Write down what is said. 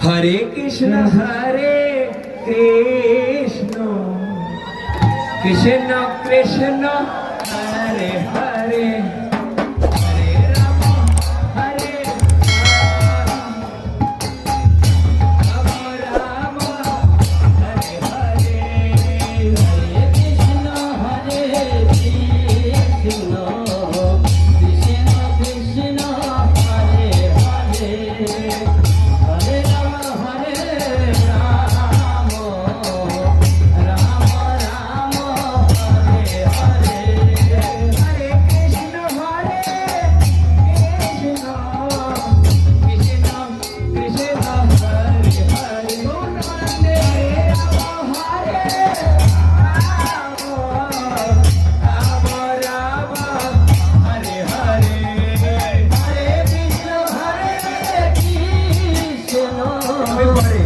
हरे कृष्ण कृष्ण कृष्ण हरे हरे हरे राम राम राम हरे हरे हरे कृष्ण कृष्ण कृष्ण हरे हरे हरे राम राम राम हरे हरे हरे कृष्ण कृष्ण कृष्ण कृष्ण हरे हरे हरे राम राम राम हरे हरे हरे कृष्ण हमें पढ़े